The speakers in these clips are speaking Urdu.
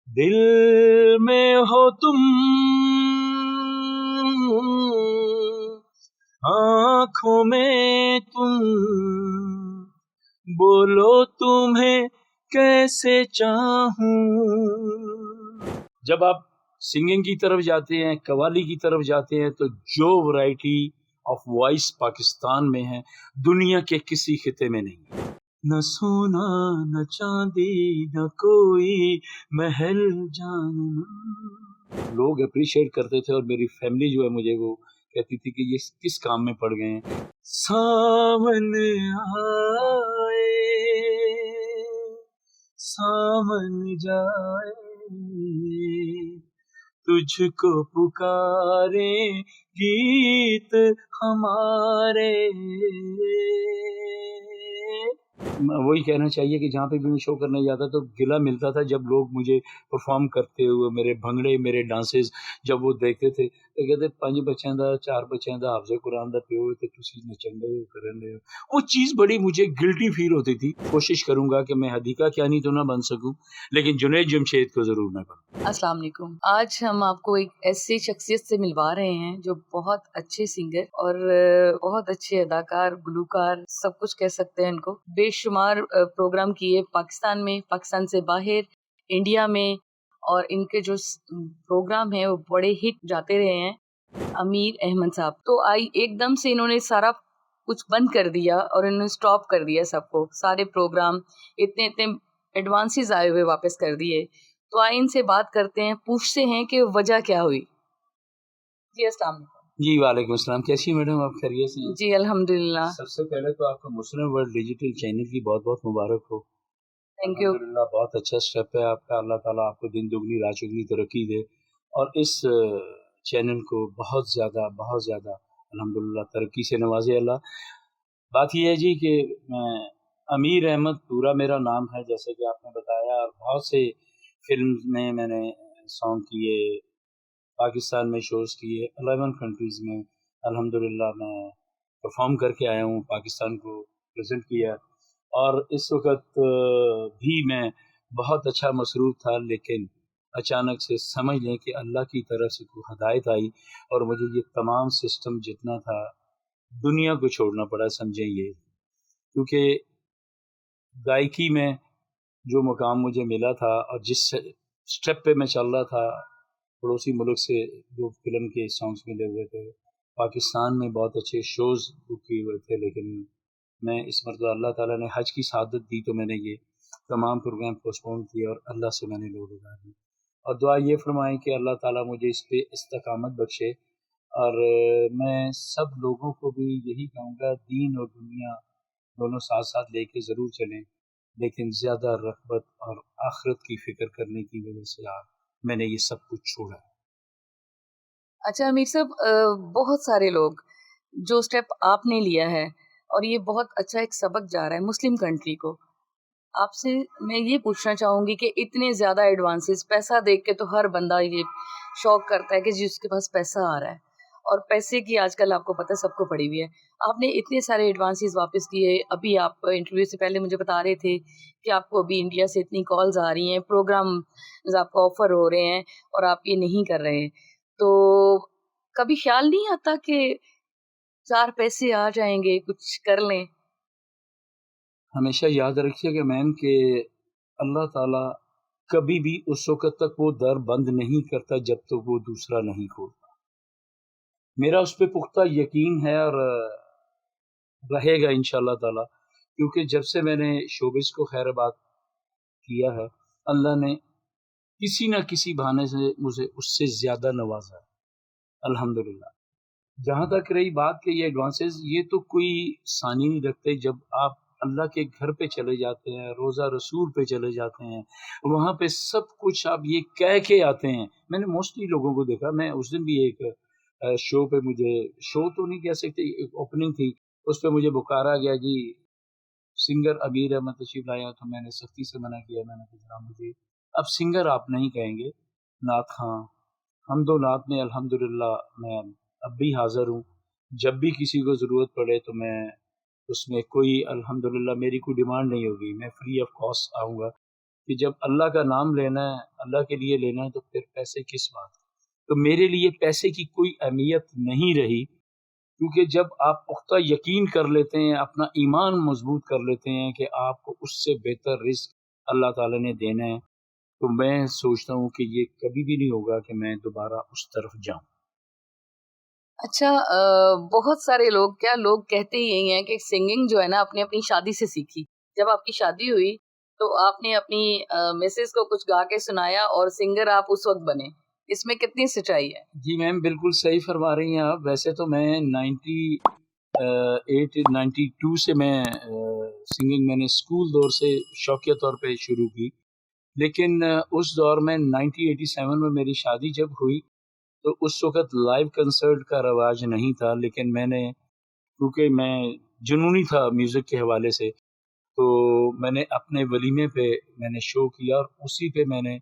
دل میں ہو تم، آنکھوں میں تم، بولو تمہیں کیسے چاہوں. جب آپ سنگنگ کی طرف جاتے ہیں، قوالی کی طرف جاتے ہیں، تو جو ورائٹی آف وائس پاکستان میں ہے دنیا کے کسی خطے میں نہیں. نہ سونا نہ چاندی نہ کوئی محل جان. لوگ اپریشیٹ کرتے تھے اور میری فیملی جو ہے مجھے وہ کہتی تھی کہ یہ کس کام میں پڑ گئے ہیں. سامن آئے سامن جائے تجھ کو پکارے گیت ہمارے. وہی کہنا چاہیے کہ جہاں پہ بھی میں شو کرنے جاتا تو گلا ملتا تھا جب لوگ مجھے پرفارم کرتے ہوئے میرے بھنگڑے میرے ڈانسز جب وہ دیکھتے تھے تو کہتے 5 بچیاں دا 4 بچیاں دا حافظ قرآن دا پیو تے تسی نچن دے کرن دے. وہ چیز بڑی مجھے گلٹی فیل ہوتی تھی. کوشش کروں گا کہ میں حدیقہ کیا نہیں تو نہ بن سکوں لیکن جنید جمشید کو ضرور میں بنوں. السلام علیکم. آج ہم آپ کو ایک ایسی شخصیت سے ملوا رہے ہیں جو بہت اچھے سنگر اور بہت اچھے اداکار گلوکار سب کچھ کہہ سکتے ہیں. ان کو بے شمار پروگرام کیے پاکستان میں، پاکستان سے باہر، انڈیا میں، اور ان کے جو پروگرام ہیں وہ بڑے ہٹ جاتے رہے ہیں. امیر احمد صاحب تو ایک دم سے انہوں نے سارا کچھ بند کر دیا اور انہوں نے سٹاپ کر دیا سب کو، سارے پروگرام اتنے ایڈوانسز آئے ہوئے واپس کر دیے. تو آئے ان سے بات کرتے ہیں، پوچھتے ہیں کہ وجہ کیا ہوئی. جی السلام علیکم. جی وعلیکم السلام. کیسی میڈم آپ خیریت سے ہیں؟ جی الحمدللہ. سب سے پہلے تو آپ کو مسلم ورلڈ ڈیجیٹل چینل کی بہت بہت مبارک ہو. Thank you. الحمدللہ بہت اچھا اسٹیپ ہے آپ کا. اللہ تعالیٰ آپ کو دن دگنی رات چگنی ترقی دے اور اس چینل کو بہت زیادہ الحمدللہ ترقی سے نوازے اللہ. بات یہ ہے جی کہ میں امیر احمد پورا میرا نام ہے جیسے کہ آپ نے بتایا، اور بہت سے فلم میں نے سانگ کیے، پاکستان میں شوز کیے، 11 کنٹریز میں الحمدللہ میں پرفارم کر کے آیا ہوں، پاکستان کو پریزنٹ کیا. اور اس وقت بھی میں بہت اچھا مصروف تھا، لیکن اچانک سے سمجھ لیں کہ اللہ کی طرف سے کوئی ہدایت آئی اور مجھے یہ تمام سسٹم جتنا تھا دنیا کو چھوڑنا پڑا. سمجھیں یہ کیونکہ گائیکی میں جو مقام مجھے ملا تھا اور جس سٹیپ پہ میں چل رہا تھا، پڑوسی ملک سے جو فلم کے سانگز ملے ہوئے تھے، پاکستان میں بہت اچھے شوز بک کیے ہوئے تھے، لیکن میں اس مرتبہ اللہ تعالیٰ نے حج کی سعادت دی تو میں نے یہ تمام پروگرام پوسٹپون کیے اور اللہ سے میں نے لوگ ادا دی. اور دعا یہ فرمائیں کہ اللہ تعالیٰ مجھے اس پہ استقامت بخشے. اور میں سب لوگوں کو بھی یہی کہوں گا دین اور دنیا دونوں ساتھ ساتھ لے کے ضرور چلیں، لیکن زیادہ رغبت اور آخرت کی فکر کرنے کی وجہ سے میں نے یہ سب کچھ چھوڑا. اچھا امیر صاحب، بہت سارے لوگ جو سٹیپ آپ نے لیا ہے اور یہ بہت اچھا ایک سبق جا رہا ہے مسلم کنٹری کو. آپ سے میں یہ پوچھنا چاہوں گی کہ اتنے زیادہ ایڈوانسز، پیسہ دیکھ کے تو ہر بندہ یہ شوق کرتا ہے کہ جس کے پاس پیسہ آ رہا ہے، اور پیسے کی آج کل آپ کو پتہ سب کو پڑی ہوئی ہے. آپ نے اتنے سارے ایڈوانسز واپس کیے. ابھی آپ انٹرویو سے پہلے مجھے بتا رہے تھے کہ آپ کو ابھی انڈیا سے اتنی کالز آ رہی ہیں، پروگرام آپ کو آفر ہو رہے ہیں اور آپ یہ نہیں کر رہے. تو کبھی خیال نہیں آتا کہ 4 پیسے آ جائیں گے کچھ کر لیں؟ ہمیشہ یاد رکھیے کہ میم کہ اللہ تعالیٰ کبھی بھی اس وقت تک وہ در بند نہیں کرتا جب تک وہ دوسرا نہیں کھولتا. میرا اس پہ پختہ یقین ہے اور رہے گا انشاءاللہ تعالیٰ، کیونکہ جب سے میں نے شوبز کو خیر آباد کیا ہے اللہ نے کسی نہ کسی بہانے سے مجھے اس سے زیادہ نوازا ہے الحمدللہ. جہاں تک رہی بات کہ یہ ایڈوانسز، یہ تو کوئی ثانی نہیں رکھتے. جب آپ اللہ کے گھر پہ چلے جاتے ہیں، روزہ رسول پہ چلے جاتے ہیں، وہاں پہ سب کچھ آپ یہ کہہ کے آتے ہیں. میں نے موسٹلی لوگوں کو دیکھا، میں اس دن بھی ایک شو پہ، مجھے شو تو نہیں کہہ سکتے، ایک اوپننگ تھی، اس پہ مجھے بکارا گیا جی سنگر امیر احمد تشریف لائے، تو میں نے سختی سے منع کیا. میں نے کہا مجھے اب سنگر آپ نہیں کہیں گے، نعت خواں. حمد و نعت میں الحمدللہ میں اب بھی حاضر ہوں. جب بھی کسی کو ضرورت پڑے تو میں اس میں کوئی الحمدللہ میری کوئی ڈیمانڈ نہیں ہوگی، میں فری آف کاسٹ آؤں گا. کہ جب اللہ کا نام لینا ہے، اللہ کے لیے لینا ہے، تو پھر پیسے کس بات کے؟ تو میرے لیے پیسے کی کوئی اہمیت نہیں رہی، کیونکہ جب آپ پختہ یقین کر لیتے ہیں، اپنا ایمان مضبوط کر لیتے ہیں کہ آپ کو اس سے بہتر رزق اللہ تعالیٰ نے دینا ہے، تو میں سوچتا ہوں کہ یہ کبھی بھی نہیں ہوگا کہ میں دوبارہ اس طرف جاؤں۔ اچھا، بہت سارے لوگ کہتے ہی یہی ہیں کہ سنگنگ جو ہے نا اپنی شادی سے سیکھی. جب آپ کی شادی ہوئی تو آپ نے اپنی مسز کو کچھ گا کے سنایا اور سنگر آپ اس وقت بنے. اس میں کتنی سچائی ہے؟ جی میم، بالکل صحیح فرما رہی ہیں آپ. ویسے تو میں 92 سے میں سنگنگ میں نے اسکول دور سے شوقیہ طور پہ شروع کی، لیکن اس دور میں 87 میں میری شادی جب ہوئی تو اس وقت لائیو کنسرٹ کا رواج نہیں تھا، لیکن میں نے، کیونکہ میں جنونی تھا میوزک کے حوالے سے، تو میں نے اپنے ولیمے پہ میں نے شو کیا، اور اسی پہ میں نے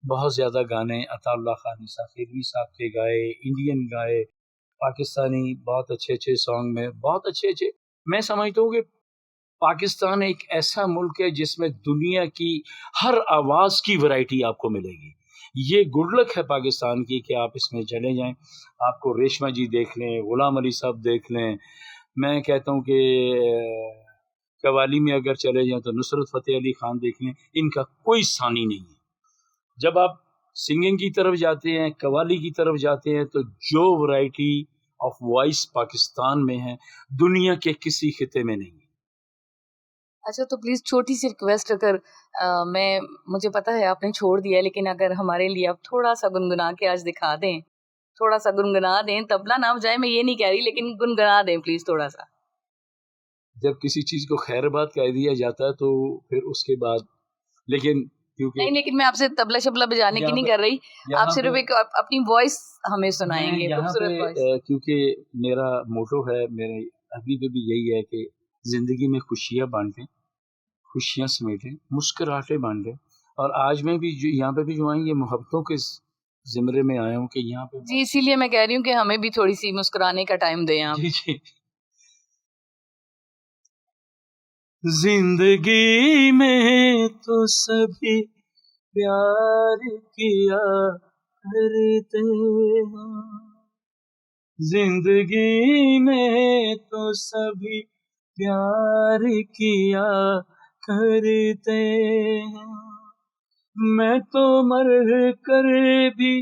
بہت زیادہ گانے عطا اللہ خان خیروی صاحب کے گائے، انڈین گائے، پاکستانی بہت اچھے اچھے سانگ میں، بہت اچھے اچھے. میں سمجھتا ہوں کہ پاکستان ایک ایسا ملک ہے جس میں دنیا کی ہر آواز کی ورائٹی آپ کو ملے گی. یہ گڈ لک ہے پاکستان کی کہ آپ اس میں چلے جائیں. آپ کو ریشما جی دیکھ لیں، غلام علی صاحب دیکھ لیں. میں کہتا ہوں کہ قوالی میں اگر چلے جائیں تو نصرت فتح علی خان دیکھ لیں، ان کا کوئی ثانی نہیں ہے. جب آپ سنگنگ کی طرف جاتے ہیں، قوالی کی طرف جاتے ہیں، تو جو ورائٹی آف وائس پاکستان میں ہے دنیا کے کسی خطے میں نہیں ہے. اچھا، تو پلیز چھوٹی سی ریکویسٹ، اگر مجھے پتا ہے آپ نے چھوڑ دیا، لیکن اگر ہمارے لیے آپ تھوڑا سا گنگنا کے آج دکھا دیں، تھوڑا سا گنگنا دیں. تبلا نہ بجائے، میں یہ نہیں کہہ رہی، لیکن گنگنا دیں پلیز تھوڑا سا. جب کسی چیز کو خیر بات کہہ دیا جاتا ہے تو پھر اس کے بعد، لیکن کیونکہ نہیں، لیکن میں آپ سے تبلا شبلا بجانے کی نہیں کر رہی. آپ صرف ایک اپنی وائس ہمیں سنائیں گے، خوبصورت وائس. کیونکہ میرا موٹو ہے، میرے ابھی پہ بھی یہی ہے کہ زندگی میں خوشیاں بانٹیں، خوشیاں سمیٹیں، مسکراہٹیں بانٹیں. اور آج میں بھی یہاں پہ بھی جو آئیں، یہ محبتوں کے زمرے میں آیا ہوں کہ یہاں پہ. جی، اسی لیے میں کہہ رہی ہوں کہ ہمیں بھی تھوڑی سی مسکرانے کا ٹائم دیں آپ. جی. زندگی میں تو سبھی پیار کیا کرتے ہیں، زندگی میں تو سبھی پیار کیا کرتے ہیں. میں تو مر کر بھی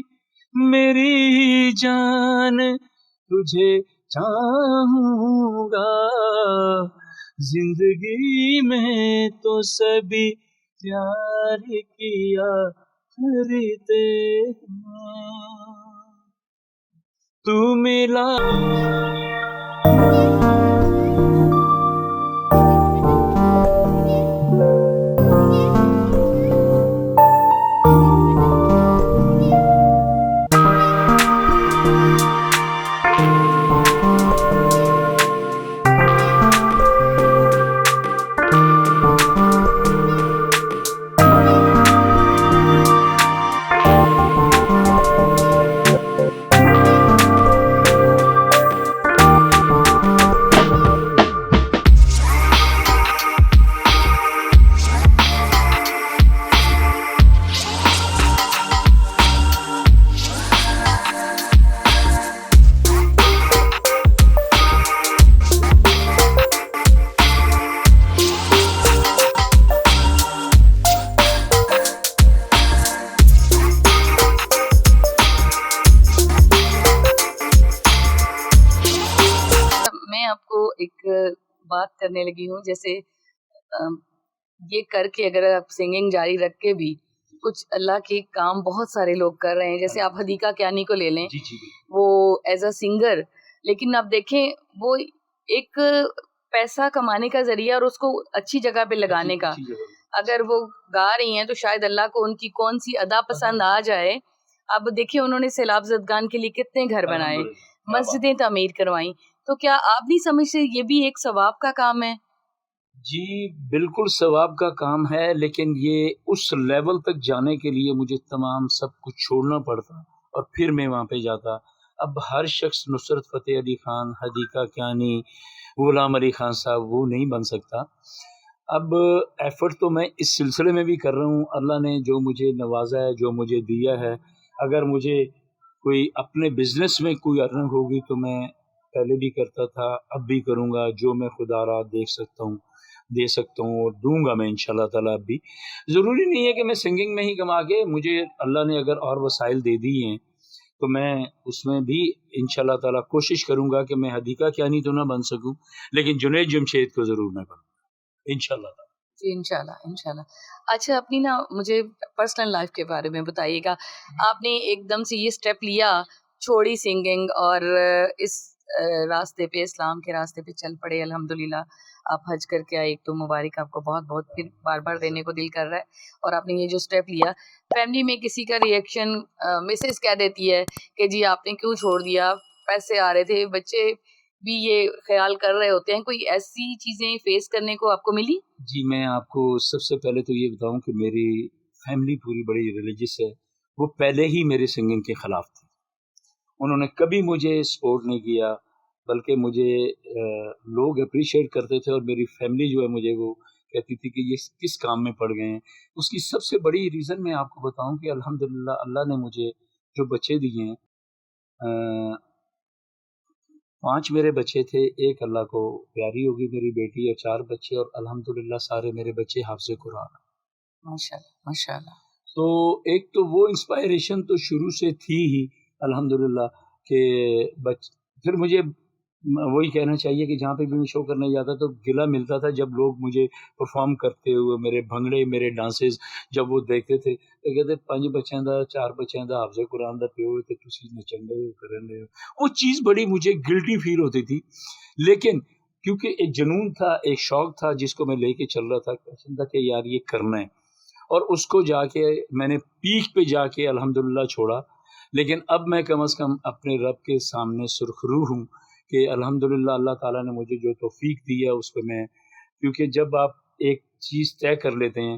میری جان تجھے چاہوں گا. زندگی میں تو سبھی پیار کیا کرتے ہیں. تو ملا ایک بات کرنے لگی ہوں، جیسے یہ کر کے اگر آپ سنگنگ جاری رکھ کے بھی کچھ اللہ کے کام بہت سارے لوگ کر رہے ہیں. جیسے آپ حدیقہ کیانی کو لے لیں، وہ ایز اے سنگر، لیکن آپ دیکھیں وہ ایک پیسہ کمانے کا ذریعہ اور اس کو اچھی جگہ پہ لگانے کا. اگر وہ گا رہی ہیں تو شاید اللہ کو ان کی کون سی ادا پسند آ جائے. اب دیکھیں انہوں نے سیلاب زدگان کے لیے کتنے گھر بنائے، مسجدیں تعمیر کروائیں. تو کیا آپ نہیں سمجھتے یہ بھی ایک ثواب کا کام ہے؟ جی بالکل ثواب کا کام ہے، لیکن یہ اس لیول تک جانے کے لیے مجھے تمام سب کچھ چھوڑنا پڑتا اور پھر میں وہاں پہ جاتا. اب ہر شخص نصرت فتح علی خان، حدیقہ کیانی، غلام علی خان صاحب وہ نہیں بن سکتا. اب ایفرٹ تو میں اس سلسلے میں بھی کر رہا ہوں. اللہ نے جو مجھے نوازا ہے، جو مجھے دیا ہے، اگر مجھے کوئی اپنے بزنس میں کوئی ارننگ ہوگی تو میں پہلے بھی کرتا تھا، اب بھی کروں گا. جو میں خدا را دیکھ سکتا ہوں دے سکتا ہوں اور دوں گا میں انشاءاللہ تعالیٰ. اب بھی ضروری نہیں ہے کہ میں سنگنگ میں ہی کما کے، مجھے اللہ نے اگر اور وسائل دے دی ہیں تو میں اس میں بھی انشاءاللہ تعالیٰ کوشش کروں گا کہ میں حدیقہ کیانی تو نہ بن سکوں، لیکن جنید جمشید کو ضرور میں بنوں انشاءاللہ تعالیٰ. جی انشاءاللہ انشاءاللہ. اچھا اپنی نا مجھے پرسنل لائف کے بارے میں بتائیے گا. آپ نے ایک دم سے یہ اسٹیپ لیا، چھوڑی سنگنگ اور اس راستے پہ، اسلام کے راستے پہ چل پڑے. الحمدللہ آپ حج کر کے آئے، ایک تو مبارک آپ کو بہت بہت، پھر بار بار دینے کو دل کر رہا ہے. اور آپ نے یہ جو اسٹیپ لیا، فیملی میں کسی کا ریئیکشن، مسز کہہ دیتی ہے کہ جی آپ نے کیوں چھوڑ دیا، پیسے آ رہے تھے، بچے بھی یہ خیال کر رہے ہوتے ہیں، کوئی ایسی چیزیں فیس کرنے کو آپ کو ملی؟ جی میں آپ کو سب سے پہلے تو یہ بتاؤں کہ میری فیملی پوری بڑی ریلیجس ہے. وہ پہلے ہی میرے سنگنگ کے خلاف تھی. انہوں نے کبھی مجھے سپورٹ نہیں کیا، بلکہ مجھے لوگ اپریشیٹ کرتے تھے، اور میری فیملی جو ہے مجھے وہ کہتی تھی کہ یہ کس کام میں پڑ گئے ہیں. اس کی سب سے بڑی ریزن میں آپ کو بتاؤں کہ الحمدللہ اللہ نے مجھے جو بچے دیے ہیں، 5 میرے بچے تھے، ایک اللہ کو پیاری ہوگی میری بیٹی، اور 4 بچے، اور الحمدللہ سارے میرے بچے حافظ قرآن. ماشاءاللہ ماشاءاللہ. تو ایک تو وہ انسپائریشن تو شروع سے تھی ہی الحمدللہ کہ پھر مجھے وہی کہنا چاہیے کہ جہاں پہ بھی میں شو کرنے جاتا تو گلہ ملتا تھا جب لوگ مجھے پرفارم کرتے ہوئے، میرے بھنگڑے، میرے ڈانسز جب وہ دیکھتے تھے تو کہتے 5 بچیاں دا 4 بچیاں دا حافظ قرآن دا پیو تے تسی نچن دے ہو کرن دے ہو. وہ چیز بڑی مجھے گلٹی فیل ہوتی تھی، لیکن کیونکہ ایک جنون تھا، ایک شوق تھا جس کو میں لے کے چل رہا تھا کہ یار یہ کرنا ہے، اور اس کو جا کے میں نے پیک پہ جا کے الحمدللہ چھوڑا. لیکن اب میں کم از کم اپنے رب کے سامنے سرخرو ہوں کہ الحمدللہ اللہ تعالیٰ نے مجھے جو توفیق دی ہے اس پہ میں، کیونکہ جب آپ ایک چیز طے کر لیتے ہیں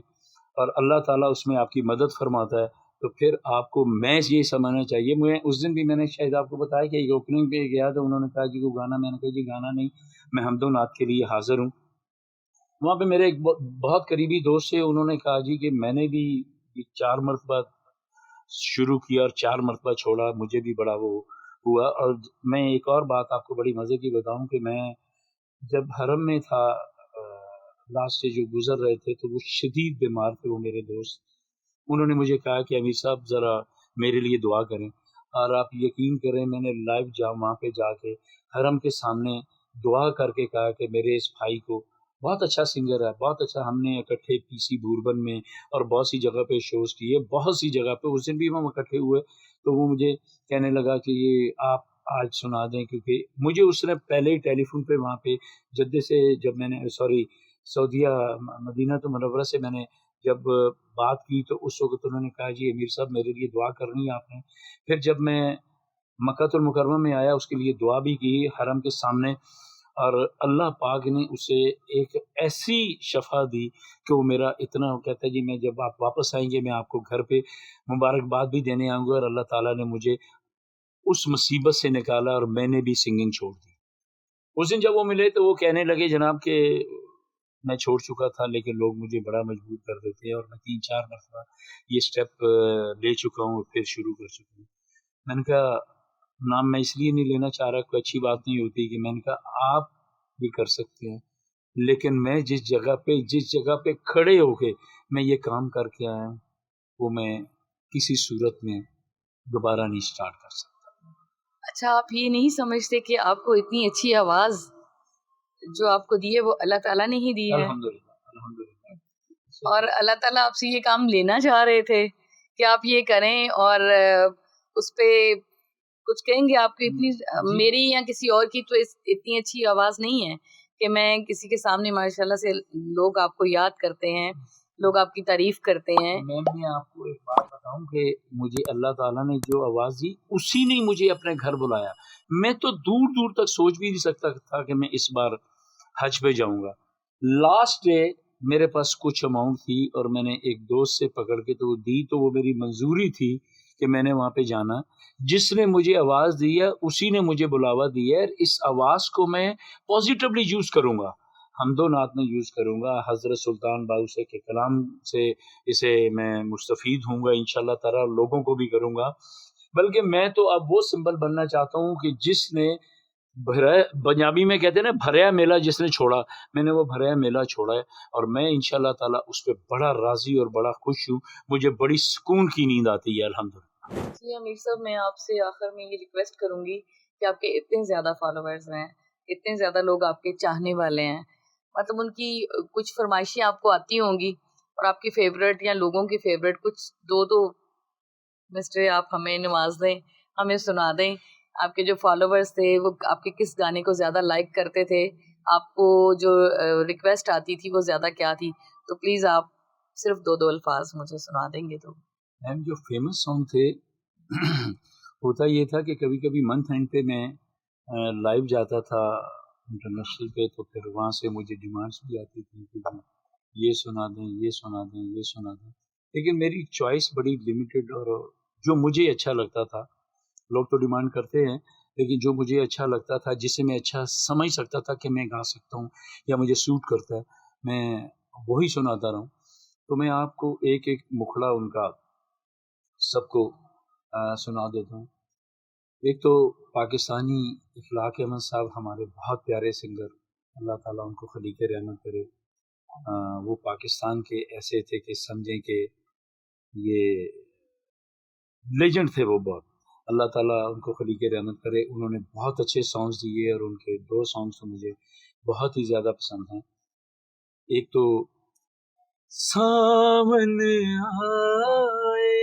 اور اللہ تعالیٰ اس میں آپ کی مدد فرماتا ہے تو پھر آپ کو، میں یہ سمجھنا چاہیے. میں اس دن بھی میں نے شاید آپ کو بتایا کہ ایک اوپننگ پہ گیا تو انہوں نے کہا جی کو گانا، میں نے کہا جی گانا نہیں، میں حمد و نعت کے لیے حاضر ہوں. وہاں پہ میرے ایک بہت قریبی دوست سے انہوں نے کہا جی کہ میں نے بھی 4 مرتبہ شروع کیا اور 4 مرتبہ چھوڑا، مجھے بھی بڑا وہ ہوا. اور میں ایک اور بات آپ کو بڑی مزے کی بتاؤں کہ میں جب حرم میں تھا، لاسٹ سے جو گزر رہے تھے تو وہ شدید بیمار تھے، وہ میرے دوست. انہوں نے مجھے کہا کہ امیر صاحب ذرا میرے لیے دعا کریں، اور آپ یقین کریں میں نے لائیو وہاں پہ جا کے حرم کے سامنے دعا کر کے کہا کہ میرے اس بھائی کو، بہت اچھا سنگر ہے، بہت اچھا، ہم نے اکٹھے پی سی بوربن میں اور بہت سی جگہ پہ شوز کیے، بہت سی جگہ پہ. اس دن بھی ہم اکٹھے ہوئے تو وہ مجھے کہنے لگا کہ یہ آپ آج سنا دیں، کیونکہ مجھے اس نے پہلے ہی ٹیلی فون پہ وہاں پہ جدے سے جب میں نے سعودیہ مدینہ تو منورہ سے میں نے جب بات کی تو اس وقت انہوں نے کہا جی امیر صاحب میرے لیے دعا کرنی ہے آپ نے. پھر جب میں مکہ المکرمہ میں آیا اس کے لیے دعا بھی کی حرم کے سامنے، اور اللہ پاک نے اسے ایک ایسی شفا دی کہ وہ میرا اتنا کہتا ہے جی میں جب آپ واپس آئیں گے میں آپ کو گھر پہ مبارکباد بھی دینے آؤں گا. اور اللہ تعالیٰ نے مجھے اس مصیبت سے نکالا اور میں نے بھی سنگنگ چھوڑ دی. اس دن جب وہ ملے تو وہ کہنے لگے جناب کہ میں چھوڑ چکا تھا لیکن لوگ مجھے بڑا مجبور کر دیتے ہیں، اور میں 3-4 مرتبہ یہ سٹیپ لے چکا ہوں اور پھر شروع کر چکا ہوں. میں نے کہا نام میں اس لیے نہیں لینا چاہ رہا، کوئی اچھی بات نہیں ہوتی، کہ میں نے کہا آپ بھی کر سکتے ہیں، لیکن میں جس جگہ پہ کھڑے ہو کے میں یہ کام کر کے آیا ہوں وہ میں کسی صورت میں دوبارہ نہیں سٹارٹ کر سکتا. اچھا آپ یہ نہیں سمجھتے کہ آپ کو اتنی اچھی آواز جو آپ کو دی ہے وہ اللہ تعالیٰ نے ہی دی ہے؟ الحمدللہ. اور اللہ تعالیٰ آپ سے یہ کام لینا چاہ رہے تھے کہ آپ یہ کریں، اور اس پہ کچھ کہیں گے آپ کی اتنی، میری یا کسی اور کی تو اتنی اچھی آواز نہیں ہے کہ میں کسی کے سامنے ماشاءاللہ سے لوگ آپ کو یاد کرتے ہیں، لوگ آپ کی تعریف کرتے ہیں. میں آپ کو ایک بات بتاؤں کہ مجھے اللہ تعالیٰ نے جو آواز دی اسی نے مجھے اپنے گھر بلایا. میں تو دور دور تک سوچ بھی نہیں سکتا تھا کہ میں اس بار حج پہ جاؤں گا. لاسٹ ڈے میرے پاس کچھ اماؤنٹ تھی اور میں نے ایک دوست سے پکڑ کے تو وہ دی، تو وہ میری منظوری تھی کہ میں نے وہاں پہ جانا. جس نے مجھے آواز دی ہے اسی نے مجھے بلاوا دیا ہے، اس آواز کو میں پازیٹیولی یوز کروں گا. حمد و نعت میں یوز کروں گا. حضرت سلطان باہوسہ کے کلام سے اسے میں مستفید ہوں گا انشاءاللہ تعالی, لوگوں کو بھی کروں گا. بلکہ میں تو اب وہ سمبل بننا چاہتا ہوں کہ جس نے پنجابی میں کہتے ہیں نا بھریا میلہ جس نے چھوڑا, میں نے وہ بھریا میلہ چھوڑا ہے, اور میں انشاءاللہ تعالی اس پہ بڑا راضی اور بڑا خوش ہوں. مجھے بڑی سکون کی نیند آتی ہے الحمدللہ. جی امیر صاحب, میں آپ سے آخر میں یہ ریکویسٹ کروں گی کہ آپ کے اتنے زیادہ فالوورز ہیں, اتنے زیادہ لوگ آپ کے چاہنے والے ہیں, مطلب ان کی کچھ فرمائشیں آپ کو آتی ہوں گی, اور آپ کی فیوریٹ یا لوگوں کی فیوریٹ کچھ دو مسٹر آپ ہمیں نواز دیں, ہمیں سنا دیں. آپ کے جو فالوورز تھے وہ آپ کے کس گانے کو زیادہ لائک کرتے تھے, آپ کو جو ریکویسٹ آتی تھی وہ زیادہ کیا تھی, تو پلیز آپ صرف دو الفاظ مجھے سنا دیں گے تو. میم جو فیمس سانگ تھے ہوتا یہ تھا کہ کبھی کبھی منتھ اینڈ پہ میں لائیو جاتا تھا انٹرنیشنل پہ, تو پھر وہاں سے مجھے ڈیمانڈس بھی آتی تھی کہ یہ سنا دیں, یہ سنا دیں, یہ سنا دیں. لیکن میری چوائس بڑی لمیٹڈ, اور جو مجھے اچھا لگتا تھا, لوگ تو ڈیمانڈ کرتے ہیں, لیکن جو مجھے اچھا لگتا تھا, جسے میں اچھا سمجھ سکتا تھا کہ میں گا سکتا ہوں یا مجھے سوٹ کرتا ہے, میں وہی سناتا رہا ہوں. تو میں آپ کو ایک ایک مکھڑا ان کا سب کو سنا دیتا ہوں. ایک تو پاکستانی اخلاق احمد صاحب ہمارے بہت پیارے سنگر, اللہ تعالیٰ ان کو خلیق رحمت کرے. وہ پاکستان کے ایسے تھے کہ سمجھیں کہ یہ لیجنڈ تھے وہ بہت, اللہ تعالیٰ ان کو خلیق رحمت کرے. انہوں نے بہت اچھے سانگز دیے, اور ان کے 2 سانگز تو مجھے بہت ہی زیادہ پسند ہیں. ایک تو سامنے آئے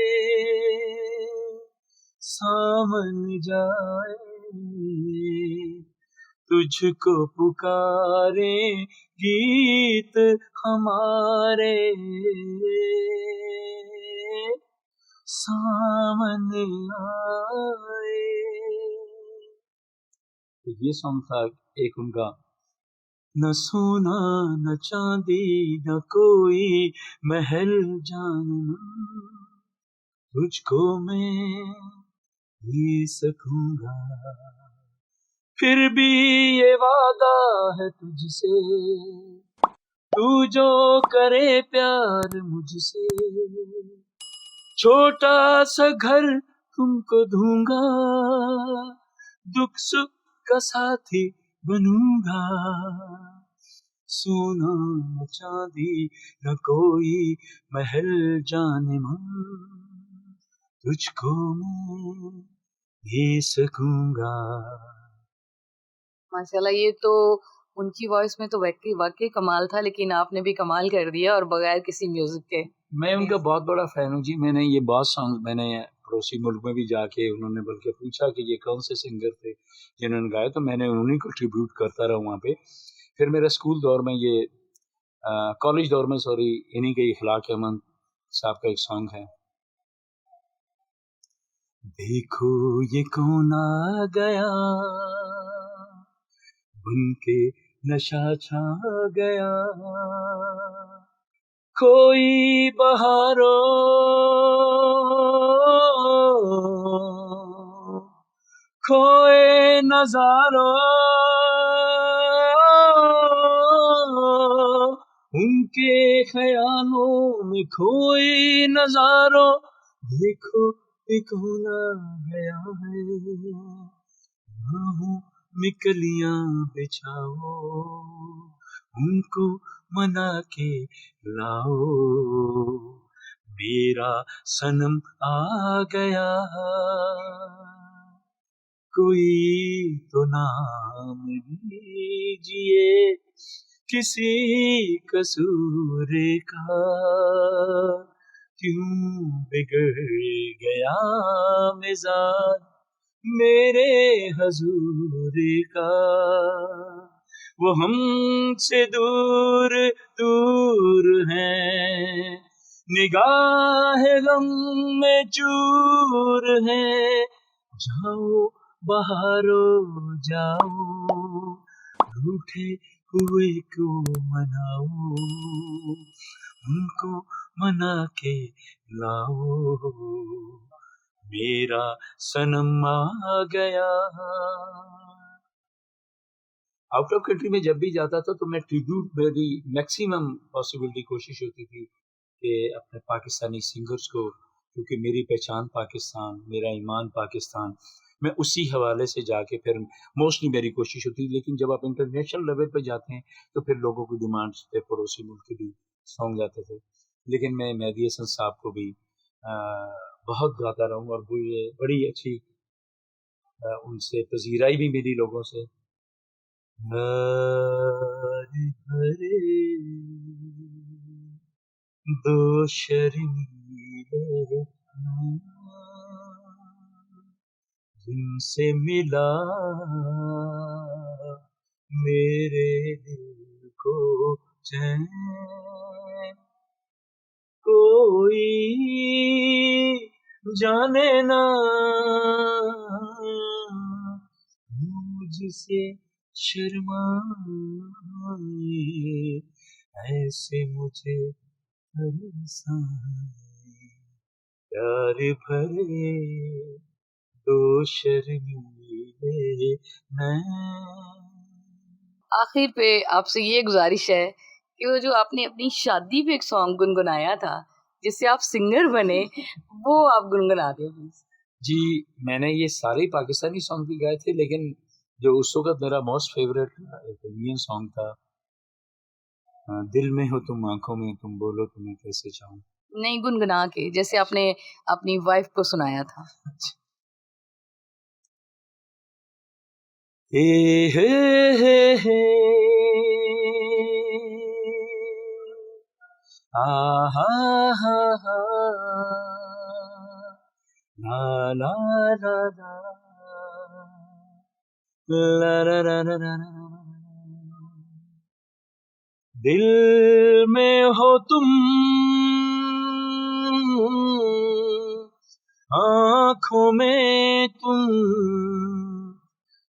سامن جائے تجھ کو پکارے گیت ہمارے سامنے آئے. یہ سانگ تھا ایک ان کا. نہ سونا نہ چاندی نہ کوئی محل جان, تجھ کو میں ہی سکوں گا, پھر بھی یہ وعدہ ہے تجھ سے, تو جو کرے پیار مجھ سے, چھوٹا سا گھر تم کو دوں گا, دکھ سکھ کا ساتھی بنوں گا. سونا نہ چاندی نہ کوئی محل جان من, تجھ کو میں یہ سکوں گا. ماشاءاللہ, یہ تو ان کی وائس میں تو واقعی کمال تھا, لیکن آپ نے بھی کمال کر دیا, اور بغیر کسی میوزک کے. میں ان کا بہت بڑا فین ہوں جی. میں نے یہ بہت سانگ میں نے پڑوسی ملک میں بھی جا کے, انہوں نے بلکہ پوچھا کہ یہ کون سے سنگر تھے جنہوں نے گائے, تو میں نے انہیں کو ٹریبیوٹ کرتا رہا وہاں پہ. پھر میرے اسکول دور میں یہ کالج دور میں سوری انہی کے اخلاق احمد صاحب کا ایک سانگ ہے. دیکھو یہ کون آ گیا بن کے نشہ چھا گیا, کوئی بہارو کھوئے نظارو, ان کے خیالوں میں کھوئے نظارو. دیکھو یہ کون آ گیا ہے, باہوں میں کلیاں بچھاؤ, ان کو منا کے لاؤ, میرا صنم آ گیا, کوئی تو نام لیجیے کسی قصور کا, کیوں بگڑ گیا مزاج میرے حضور کا, وہ ہم سے دور دور ہیں, نگاہ غم میں چور ہیں. جاؤ بہارو جاؤ, روٹھے ہوئے کو مناؤ, ان کو منا کے لاؤ, میرا صنم آ گیا. آؤٹ آف کنٹری میں جب بھی جاتا تھا تو میں ٹریبیوٹ میری میکسیمم پاسبلٹی کوشش ہوتی تھی کہ اپنے پاکستانی سنگرز کو، کیونکہ میری پہچان پاکستان، میرا ایمان پاکستان، میں اسی حوالے سے جا کے پھر موسٹلی میری کوشش ہوتی ہے. لیکن جب آپ انٹرنیشنل لیول پہ جاتے ہیں تو پھر لوگوں کی ڈیمانڈس پہ پڑوسی ملک کے بھی سانگ جاتے تھے. لیکن میں مہدی حسن صاحب کو بھی بہت گاتا رہوں، اور وہ یہ بڑی اچھی ان سے پذیرائی بھی ملی لوگوں سے. بھرے دو شرمیلے جن سے ملا میرے دل کو چین، کوئی جانے نہ مجھ سے شرمائے، ایسے مجھے پیار بھرے دو شرمیلے نین. آخر پہ آپ سے یہ گزارش ہے کہ وہ جو آپ نے اپنی شادی پہ ایک سانگ گنگنایا تھا جس سے آپ سنگر بنے، وہ آپ گنگنا دیں پلیز. جی میں نے یہ سارے پاکستانی سانگ بھی گائے تھے، لیکن جو اس وقت میرا موسٹ فیوریٹ ایک انڈین سانگ تھا، دل میں ہو تم آنکھوں میں تم بولو تمہیں کیسے چاہوں. نہیں، گنگنا کے جیسے آپ نے اپنی وائف کو سنایا تھا. ہے ہے ہا ہا ہا لا لا لا لا لا لا لا لا. دل میں ہو تم آنکھوں میں تم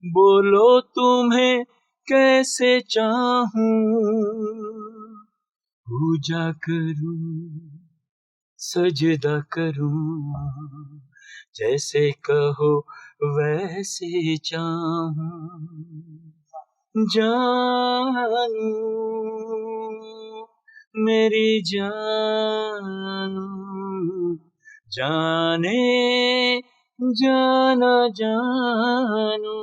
بولو تمہیں کیسے چاہوں، پوجا کروں سجدہ کروں جیسے کہو ویسے چاہوں. جانو میری جانو جانے جانا جانو.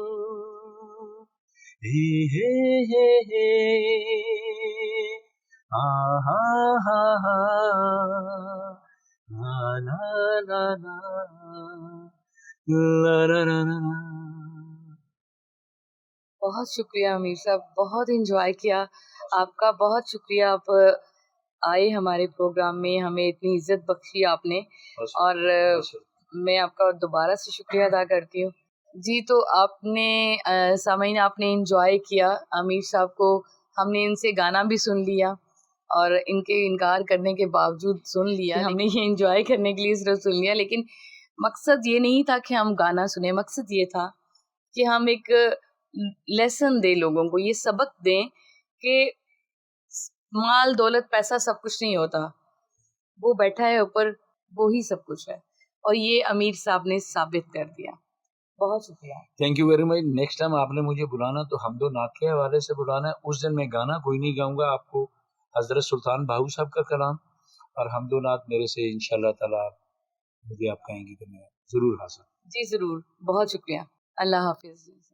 ہے ہا ہا ہا لا لا لا لا لا لا لا. بہت شکریہ امیر صاحب، بہت انجوائے کیا آپ کا. بہت شکریہ آپ آئے ہمارے پروگرام میں، ہمیں اتنی عزت بخشی آپ نے، اور میں آپ کا دوبارہ سے شکریہ ادا کرتی ہوں. جی تو آپ نے سامعین آپ نے انجوائے کیا امیر صاحب کو. ہم نے ان سے گانا بھی سن لیا اور ان کے انکار کرنے کے باوجود سن لیا. ہم نے یہ انجوائے کرنے کے لیے صرف سن لیا، لیکن مقصد یہ نہیں تھا کہ ہم گانا سنیں. مقصد یہ تھا کہ ہم ایک لیسن دیں لوگوں کو، یہ سبق دیں کہ مال دولت پیسہ سب کچھ نہیں ہوتا، وہ بیٹھا ہے اوپر وہی سب کچھ ہے، اور یہ امیر صاحب نے ثابت کر دیا. بہت شکریہ. Thank you very much. Next time آپ نے مجھے بلانا تو حمد و نعت کے حوالے سے بلانا ہے. اس دن میں گانا کوئی نہیں گاؤں گا، آپ کو حضرت سلطان باہو صاحب کا کلام اور حمد و نعت میرے سے انشاءاللہ تعالیٰ مجھے آپ کہیں گی تو میں ضرور حاضر. جی ضرور، بہت شکریہ. اللہ حافظ.